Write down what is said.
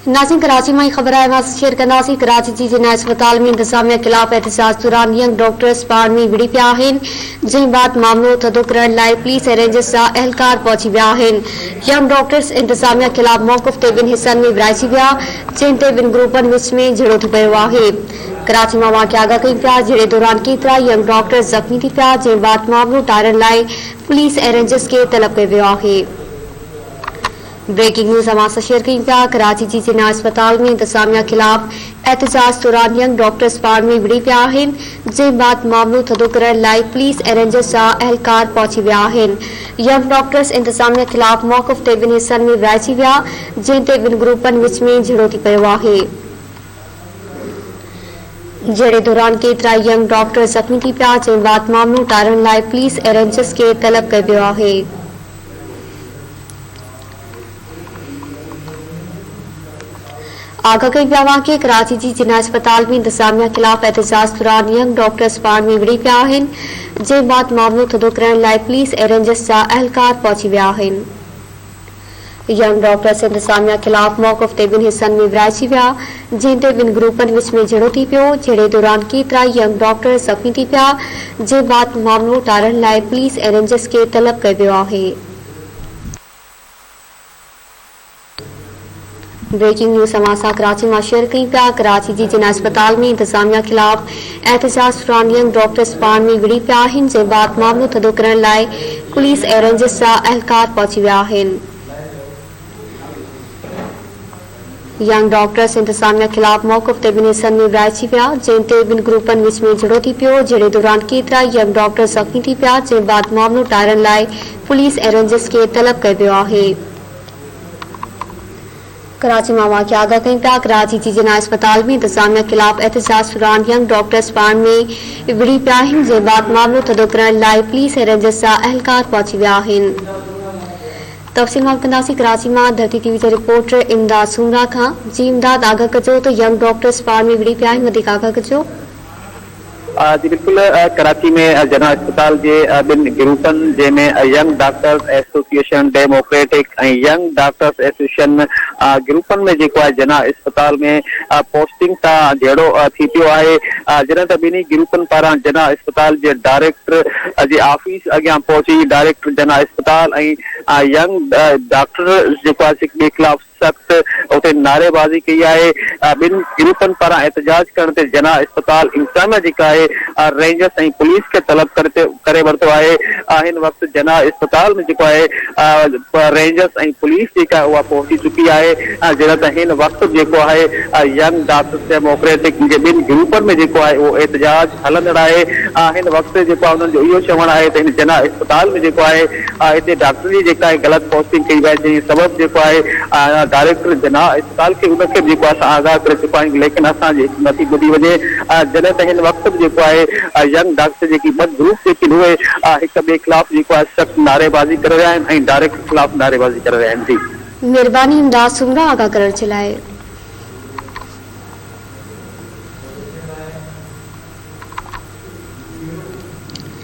नाज़रीन कराची में खबर है शेयर कंदासीं। कराची जी जिना अस्पताल में इंतजामिया खिलाफ एहतजाज दौरान यंग डॉक्टर्स पाण में विड़ी पिया आहिनि, जंहिं बाद मामलो थधो करण लाइ पुलिस ऐं रेंजर्स जा अहलकार पहुची विया आहिनि। यंग डॉक्टर्स इंतजामिया खिलाफ मौक़िफ़ ते ॿिनि हिस्सनि में विराइजी विया, जंहिं ते ॿिनि ग्रुपनि विच में झड़ो थी पियो आहे। कराची में वाक़िया आगाह कई पिया, जहिड़े दौरान केतिरा यंग डॉक्टर्स ज़ख़्मी थी पिया, जंहिं बाद मामलो टारण लाइ पुलिस ऐं रेंजर्स खे तलब कयो वियो आहे। ब्रेकिंग न्यूज़ हमारे शेयर कई पिया। कराची जी जिना अस्पताल में इंतजामिया खिलाफ एहतजाज दौरान यंग डॉक्टर्स पाण में विड़ी पिया आहिनि, जंहिं बाद मामलो थधो करण लाइ पुलिस ऐं रेंजर्स जा अहलकार पहुची विया आहिनि। यंग डॉक्टर्स इंतजामिया खिलाफ मौक़िफ़ ते ॿिनि हिस्सनि में विराइजी विया, जंहिं ते ॿिनि ग्रुपनि विच में झड़ो थी पियो आहे। जहिड़े दौरान केतिरा यंग डॉक्टर ज़ख़्मी थी पिया, जंहिं बाद मामलो टारण लाइ पुलिस ऐं रेंजर्स खे तलब कयो वियो आहे। आगाह कई पिया कि कराची जी जिना अस्पताल में इंतजामिया खिलाफ एहतजाज दौरान यंग डॉक्टर्स पाण में विड़ी पिया आहिनि, जंहिं बाद मामलो थधो करण लाइ पुलिस ऐं रेंजर्स जा अहलकार पहुची विया आहिनि। यंग डॉक्टर्स इंतजामिया खिलाफ मौक़िफ़ ते ॿिनि हिस्सनि में विराइजी विया, जंहिं ते ॿिनि ग्रुपनि विच में झड़ो थी पियो, जहिड़े दौरान केतिरा यंग डॉक्टर ज़ख़्मी थी पिया, जंहिं बाद मामलो टारण लाइ पुलिस ऐं रेंजर्स खे तलब कयो वियो आहे। ब्रेकिंग न्यूज़ समाचार कराची में शेयर कई पिया। कराची जी जिना अस्पताल में इंतजामिया खिलाफ एहतजाज दौरान यंग डॉक्टर्स पाण में विड़ी पिया आहिनि, जंहिं बाद मामलो थधो करण लाइ पुलिस ऐं रेंजर्स जा अहलकार पहुची विया आहिनि। यंग डॉक्टर्स इंतजामिया खिलाफ मौक़िफ़ ते ॿिनि हिस्सनि में विराइजी विया, जंहिं ते ॿिनि ग्रुपनि विच में झड़ो थी पियो, जहिड़े दौरान केतिरा यंग डॉक्टर ज़ख़्मी थी पिया, जंहिं बाद मामलो टारण लाइ पुलिस ऐं रेंजर्स खे तलब कयो वियो आहे। कराची में वाक़िया आगाह कई पिया। कराची जी जिना अस्पताल में इंतजामिया खिलाफ एहतजाज दौरान यंग डॉक्टर्स पाण में विड़ी पिया आहिनि, जंहिं बाद मामलो थधो करण लाइ पुलिस ऐं रेंजर्स जा अहलकार पहुची विया आहिनि। तफ़सील मालूम कंदासीं। कराची में धरती टीवी जे रिपोर्टर इमदाद सुमरा खां। जी इमदाद, आगाह कजो त यंग डॉक्टर्स पाण में विड़ी पिया आहिनि, वधीक आगाह कजो। जी बिल्कुल, कराची में जना अस्पताल के ॿिनि ग्रुपनि जंहिंमें यंग डॉक्टर्स एसोसिएशन डेमोक्रेटिक ऐं यंग डॉक्टर्स एसोसिएशन ग्रुपनि में जेको आहे जना अस्पताल में पोस्टिंग सां जहिड़ो थी पियो आहे। जॾहिं त ॿिन्ही ग्रुपनि पारां जना अस्पताल जे डायरेक्टर जे ऑफिस अॻियां पहुची डायरेक्टर जना अस्पताल ऐं यंग डॉक्टर जेको आहे ॿिए खिलाफ़ सख्त उते नारेबाज़ी कई आहे। ॿिनि ग्रुपनि पारां एहतजाज करण ते जना अस्पताल इंतजामिया जेका आहे रेंजर्स ऐं पुलिस खे तलब करे वरितो आहे। हिन वक़्तु जना अस्पताल में जेको आहे रेंजर्स ऐं पुलिस जेका उहा पहुची चुकी आहे। जॾहिं त हिन वक़्तु जेको आहे यंग डॉक्टर्स डेमोक्रेटिक जे ॿिनि ग्रुपनि में जेको आहे उहो एहतजाज हलंदड़ आहे। हिन वक़्तु जेको आहे उन्हनि जो इहो चवणु आहे त हिन जना अस्पताल में जेको आहे हिते डॉक्टर जी जेका आहे ग़लति पोस्टिंग कई वई, जंहिं सबबु जेको आहे डायरेक्टर जना अस्पताल के उनके जेको असां आगाह करे चुका आहियूं, लेकिन असांजे नथी ॿुधी वञे। जॾहिं त हिन वक़्तु जेको आहे यंग डॉक्टर जेकी ॿ ग्रुप जेके उहे हिक ॿिए खिलाफ़ जेको आहे सख़्त नारेबाज़ी करे रहिया आहिनि ऐं डायरेक्टर खिलाफ़ नारेबाज़ी करे रहिया आहिनि। जी महिरबानी इमदाद सुमरा आगाह करण जे लाइ।